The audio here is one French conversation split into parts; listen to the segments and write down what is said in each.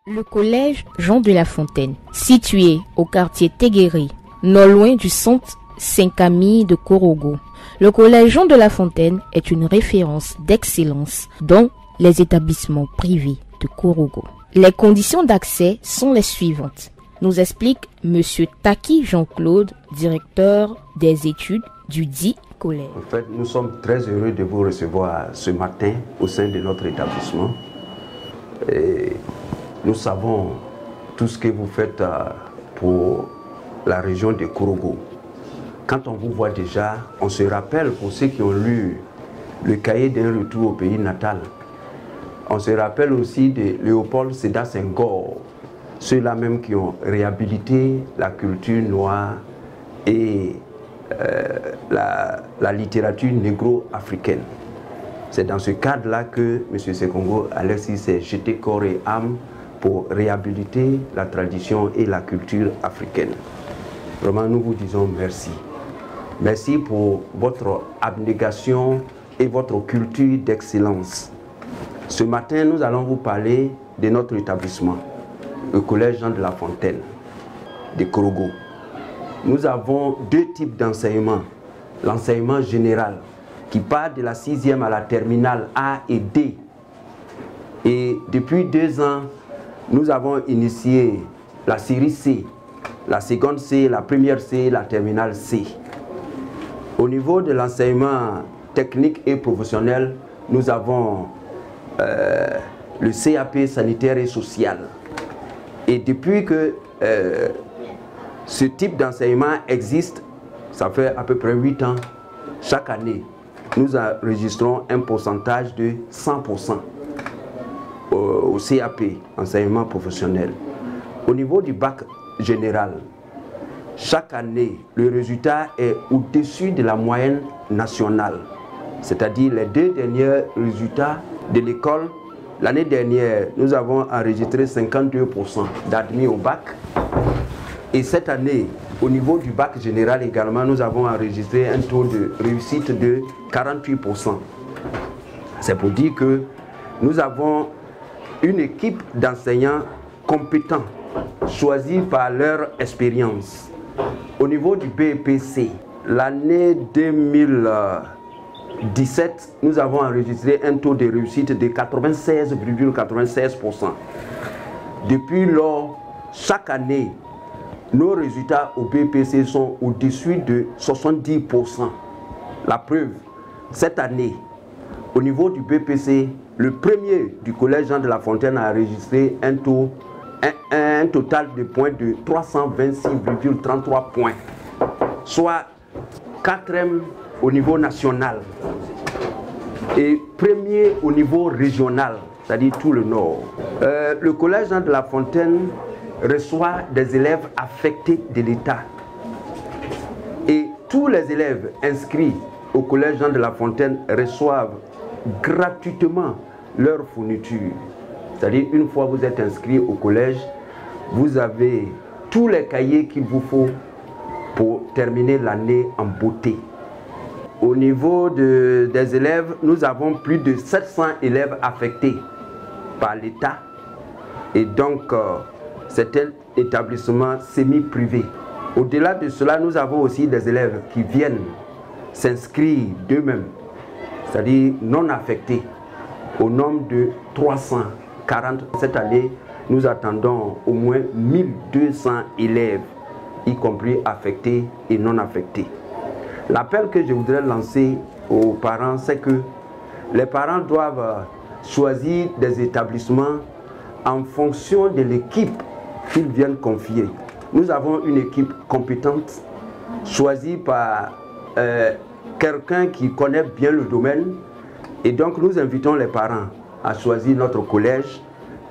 Le collège Jean de La Fontaine, situé au quartier Téguéri, non loin du centre Saint-Camille de Korogo. Le collège Jean de La Fontaine est une référence d'excellence dans les établissements privés de Korogo. Les conditions d'accès sont les suivantes, nous explique Monsieur Taki Jean-Claude, directeur des études du dit collège. En fait, nous sommes très heureux de vous recevoir ce matin au sein de notre établissement. Et nous savons tout ce que vous faites pour la région de Korogo. Quand on vous voit déjà, on se rappelle pour ceux qui ont lu le cahier d'un retour au pays natal. On se rappelle aussi de Léopold Sédar Senghor, ceux-là même qui ont réhabilité la culture noire et la littérature négro-africaine. C'est dans ce cadre-là que M. Sekongo Alexis s'est jeté corps et âme pour réhabiliter la tradition et la culture africaine. Vraiment, nous vous disons merci. Merci pour votre abnégation et votre culture d'excellence. Ce matin, nous allons vous parler de notre établissement, le collège Jean de La Fontaine de Korogo. Nous avons deux types d'enseignement. L'enseignement général, qui part de la 6e à la terminale A et D. Et depuis 2 ans, nous avons initié la série C, la seconde C, la première C, la terminale C. Au niveau de l'enseignement technique et professionnel, nous avons le CAP sanitaire et social. Et depuis que ce type d'enseignement existe, ça fait à peu près 8 ans, chaque année, nous enregistrons un pourcentage de 100% au CAP, enseignement professionnel. Au niveau du bac général, chaque année, le résultat est au-dessus de la moyenne nationale. C'est-à-dire les 2 derniers résultats de l'école. L'année dernière, nous avons enregistré 52% d'admis au bac. Et cette année, au niveau du bac général également, nous avons enregistré un taux de réussite de 48%. C'est pour dire que nous avons une équipe d'enseignants compétents, choisis par leur expérience. Au niveau du BEPC, l'année 2017, nous avons enregistré un taux de réussite de 96,96%. Depuis lors, chaque année, nos résultats au BEPC sont au-dessus de 70%. La preuve, cette année, au niveau du BEPC, le premier du collège Jean de La Fontaine a enregistré un total de points de 326,33 points, soit 4e au niveau national et premier au niveau régional, c'est-à-dire tout le Nord. Le collège Jean de La Fontaine reçoit des élèves affectés de l'État. Et tous les élèves inscrits au collège Jean de La Fontaine reçoivent gratuitement leur fourniture. C'est-à-dire, une fois vous êtes inscrit au collège, vous avez tous les cahiers qu'il vous faut pour terminer l'année en beauté. Au niveau des élèves, nous avons plus de 700 élèves affectés par l'État. Et donc, c'est un établissement semi-privé. Au-delà de cela, nous avons aussi des élèves qui viennent s'inscrire d'eux-mêmes, c'est-à-dire non affectés, au nombre de 340. Cette année, nous attendons au moins 1200 élèves, y compris affectés et non affectés. L'appel que je voudrais lancer aux parents, c'est que les parents doivent choisir des établissements en fonction de l'équipe qu'ils viennent confier. Nous avons une équipe compétente, choisie par quelqu'un qui connaît bien le domaine. Et donc nous invitons les parents à choisir notre collège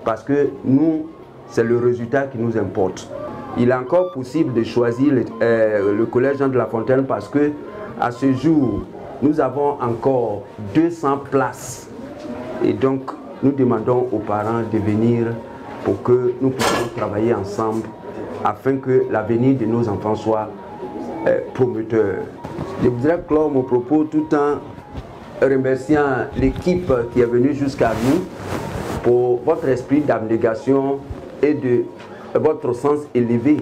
parce que nous, c'est le résultat qui nous importe. Il est encore possible de choisir le collège Jean de La Fontaine parce que à ce jour, nous avons encore 200 places. Et donc, nous demandons aux parents de venir pour que nous puissions travailler ensemble afin que l'avenir de nos enfants soit prometteur. Je voudrais clore mon propos tout en remerciant l'équipe qui est venue jusqu'à nous pour votre esprit d'abnégation et de votre sens élevé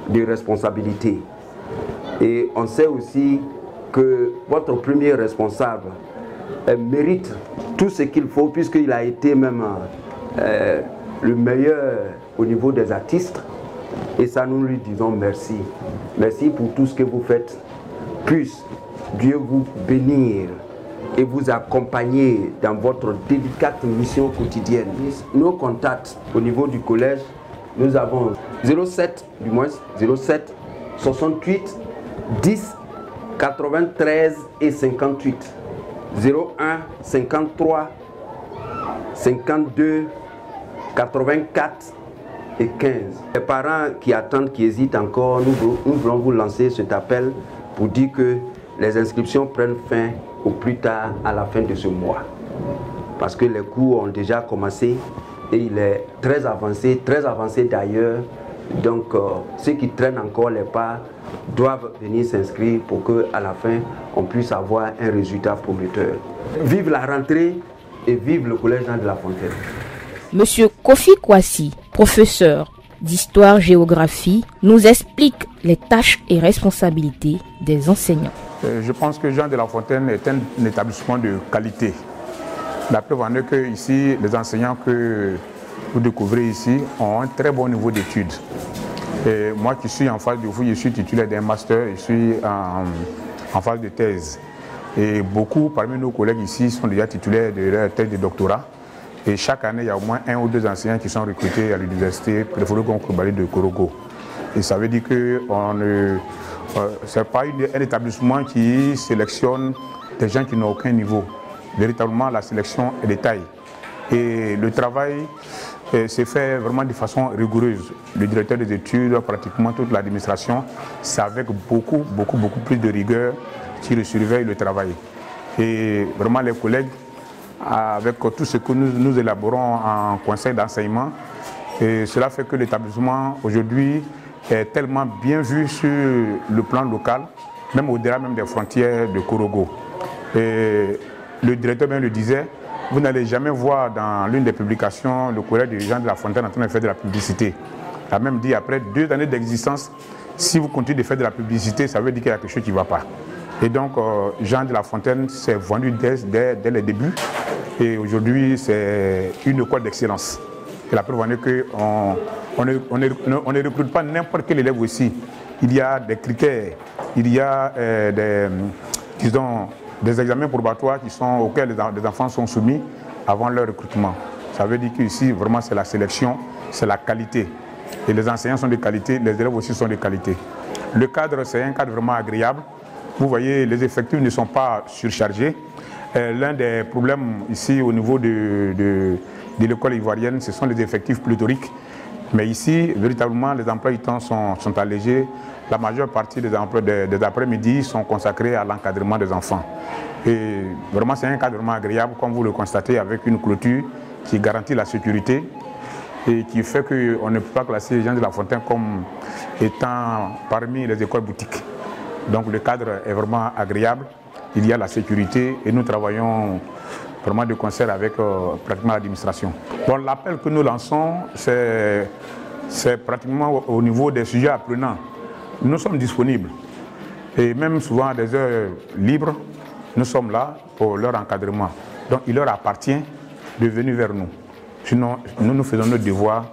de responsabilité. Et on sait aussi que votre premier responsable mérite tout ce qu'il faut, puisqu'il a été même le meilleur au niveau des artistes. Et ça, nous lui disons merci. Merci pour tout ce que vous faites. Puisse Dieu vous bénir et vous accompagner dans votre délicate mission quotidienne. Nos contacts au niveau du collège, nous avons 07 68 10 93 et 58, 01 53 52 84 et 15. Les parents qui attendent, qui hésitent encore, nous voulons vous lancer cet appel pour dire que les inscriptions prennent fin au plus tard à la fin de ce mois. Parce que les cours ont déjà commencé et il est très avancé d'ailleurs. Donc ceux qui traînent encore les pas doivent venir s'inscrire pour qu'à la fin on puisse avoir un résultat prometteur. Vive la rentrée et vive le collège Jean de La Fontaine. Monsieur Kofi Kwasi, professeur d'histoire-géographie, nous explique les tâches et responsabilités des enseignants. Je pense que Jean de La Fontaine est un établissement de qualité. La preuve en est que ici, les enseignants que vous découvrez ici ont un très bon niveau d'études. Et moi qui suis en phase de vous, je suis titulaire d'un master, je suis en phase de thèse. Et beaucoup parmi nos collègues ici sont déjà titulaires de leur thèse de doctorat. Et chaque année, il y a au moins 1 ou 2 enseignants qui sont recrutés à l'université Préfet-Concourbali de Korogo. Et ça veut dire que ce n'est pas un établissement qui sélectionne des gens qui n'ont aucun niveau. Véritablement, la sélection est de taille. Et le travail s'est fait vraiment de façon rigoureuse. Le directeur des études, pratiquement toute l'administration, c'est avec beaucoup plus de rigueur qui surveille le travail. Et vraiment, les collègues, avec tout ce que nous élaborons en conseil d'enseignement, et cela fait que l'établissement aujourd'hui est tellement bien vu sur le plan local, même au-delà même des frontières de Korogo. Et le directeur même le disait, vous n'allez jamais voir dans l'une des publications le collège de Jean de La Fontaine en train de faire de la publicité. Il a même dit, après 2 années d'existence, si vous continuez de faire de la publicité, ça veut dire qu'il y a quelque chose qui ne va pas. Et donc, Jean de La Fontaine s'est vendu dès les débuts. Et aujourd'hui, c'est une école d'excellence. Et la preuve en est qu'on ne recrute pas n'importe quel élève aussi. Il y a des critères, il y a des examens probatoires auxquels les enfants sont soumis avant leur recrutement. Ça veut dire qu'ici, vraiment, c'est la sélection, c'est la qualité. Et les enseignants sont de qualité, les élèves aussi sont de qualité. Le cadre, c'est un cadre vraiment agréable. Vous voyez, les effectifs ne sont pas surchargés. L'un des problèmes ici au niveau de l'école ivoirienne, ce sont les effectifs pléthoriques. Mais ici, véritablement, les emplois du temps sont allégés. La majeure partie des après-midi sont consacrés à l'encadrement des enfants. Et vraiment, c'est un cadre vraiment agréable, comme vous le constatez, avec une clôture qui garantit la sécurité et qui fait qu'on ne peut pas classer Jean de La Fontaine comme étant parmi les écoles boutiques. Donc le cadre est vraiment agréable, il y a la sécurité et nous travaillons vraiment de concert avec pratiquement l'administration. Bon, l'appel que nous lançons, c'est pratiquement au niveau des sujets apprenants. Nous sommes disponibles et même souvent à des heures libres, nous sommes là pour leur encadrement. Donc il leur appartient de venir vers nous. Sinon, nous faisons notre devoir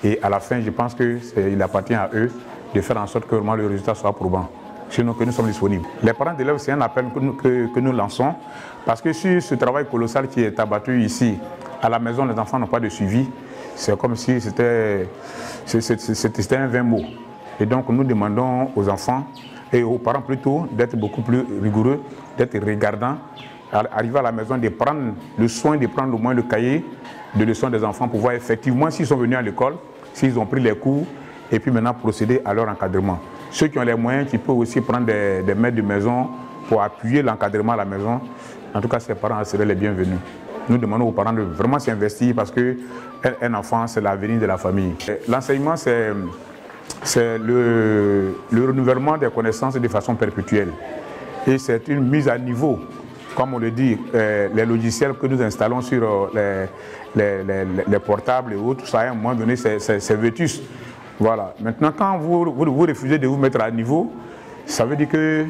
et à la fin, je pense qu'il appartient à eux de faire en sorte que vraiment le résultat soit probant. Sinon que nous sommes disponibles. Les parents d'élèves, c'est un appel que nous lançons parce que sur ce travail colossal qui est abattu ici, à la maison, les enfants n'ont pas de suivi. C'est comme si c'était un vain mot. Et donc nous demandons aux enfants et aux parents plutôt d'être beaucoup plus rigoureux, d'être regardants, arriver à la maison, de prendre le soin de prendre au moins le cahier de leçons des enfants pour voir effectivement s'ils sont venus à l'école, s'ils ont pris les cours et puis maintenant procéder à leur encadrement. Ceux qui ont les moyens, qui peuvent aussi prendre des maîtres de maison pour appuyer l'encadrement à la maison. En tout cas, ces parents seraient les bienvenus. Nous demandons aux parents de vraiment s'investir parce qu'un enfant, c'est l'avenir de la famille. L'enseignement, c'est le renouvellement des connaissances de façon perpétuelle. Et c'est une mise à niveau comme on le dit, les logiciels que nous installons sur les portables et autres, ça à un moment donné, c'est vétus. Voilà. Maintenant, quand vous refusez de vous mettre à niveau, ça veut dire que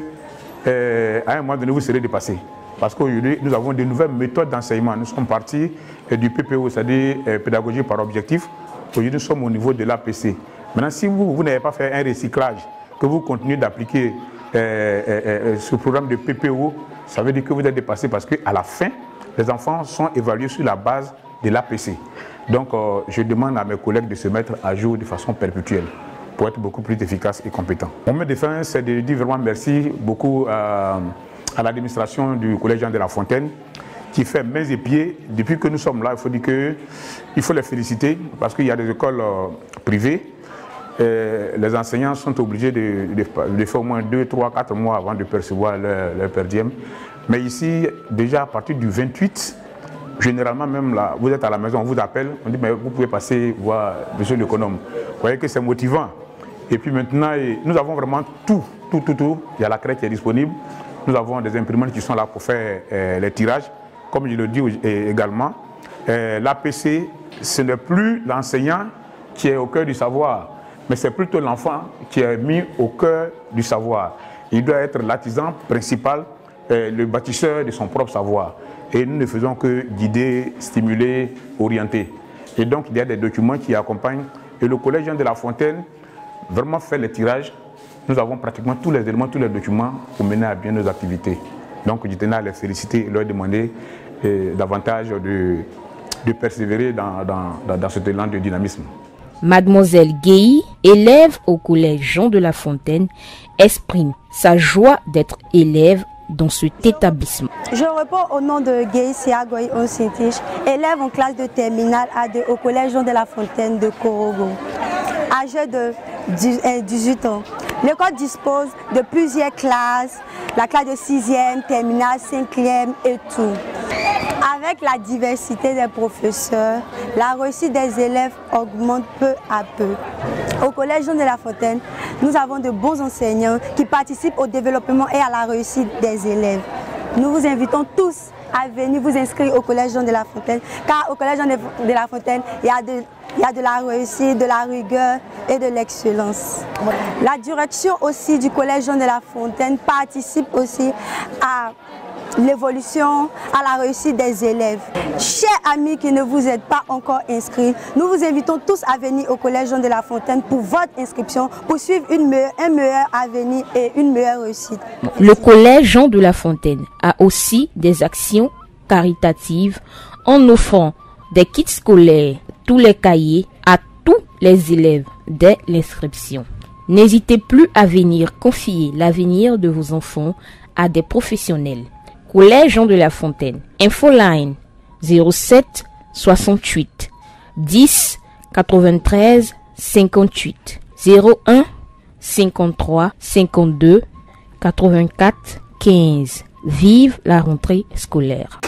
à un moment donné, vous serez dépassé. Parce qu'aujourd'hui, nous avons de nouvelles méthodes d'enseignement. Nous sommes partis du PPO, c'est-à-dire pédagogie par objectif. Aujourd'hui, nous sommes au niveau de l'APC. Maintenant, si vous n'avez pas fait un recyclage, que vous continuez d'appliquer ce programme de PPO, ça veut dire que vous êtes dépassé parce qu'à la fin, les enfants sont évalués sur la base de l'APC. Donc, je demande à mes collègues de se mettre à jour de façon perpétuelle pour être beaucoup plus efficaces et compétents. Mon mot de fin, c'est de dire vraiment merci beaucoup à l'administration du Collège Jean de La Fontaine qui fait mains et pieds. Depuis que nous sommes là, il faut dire qu'il faut les féliciter parce qu'il y a des écoles privées. Les enseignants sont obligés de faire au moins 2, 3, 4 mois avant de percevoir leur per diem. Mais ici, déjà à partir du 28, généralement même là, vous êtes à la maison, on vous appelle, on dit mais vous pouvez passer voir monsieur l'économe. Vous voyez que c'est motivant. Et puis maintenant, nous avons vraiment tout. Il y a la crête qui est disponible. Nous avons des imprimantes qui sont là pour faire les tirages. Comme je le dis également, l'APC, ce n'est plus l'enseignant qui est au cœur du savoir, mais c'est plutôt l'enfant qui est mis au cœur du savoir. Il doit être l'artisan principal, le bâtisseur de son propre savoir. Et nous ne faisons que guider, stimuler, orienter. Et donc, il y a des documents qui accompagnent. Et le Collège Jean de La Fontaine vraiment fait les tirages. Nous avons pratiquement tous les éléments, tous les documents pour mener à bien nos activités. Donc, je tenais à les féliciter et leur demander davantage de persévérer dans cet élan de dynamisme. Mademoiselle Guéhi, élève au collège Jean de La Fontaine, exprime sa joie d'être élève dans cet établissement. Je réponds au nom de Guéhi Siagoy Onsintich, élève en classe de terminale A2 au collège Jean de La Fontaine de Korogo. Âgé de 18 ans. L'école dispose de plusieurs classes, la classe de 6e, terminale, 5e et tout. Avec la diversité des professeurs, la réussite des élèves augmente peu à peu. Au collège Jean de La Fontaine, nous avons de bons enseignants qui participent au développement et à la réussite des élèves. Nous vous invitons tous à venir vous inscrire au collège Jean de La Fontaine, car au collège Jean de La Fontaine, il y a de la réussite, de la rigueur et de l'excellence. La direction aussi du collège Jean de La Fontaine participe aussi à l'évolution, à la réussite des élèves. Chers amis qui ne vous êtes pas encore inscrits, nous vous invitons tous à venir au collège Jean de La Fontaine pour votre inscription, pour suivre un meilleur avenir et une meilleure réussite. Le collège Jean de La Fontaine a aussi des actions caritatives en offrant des kits scolaires, tous les cahiers à tous les élèves dès l'inscription. N'hésitez plus à venir confier l'avenir de vos enfants à des professionnels. Collège Jean de La Fontaine. Infoline 07 68 10 93 58 01 53 52 84 15. Vive la rentrée scolaire.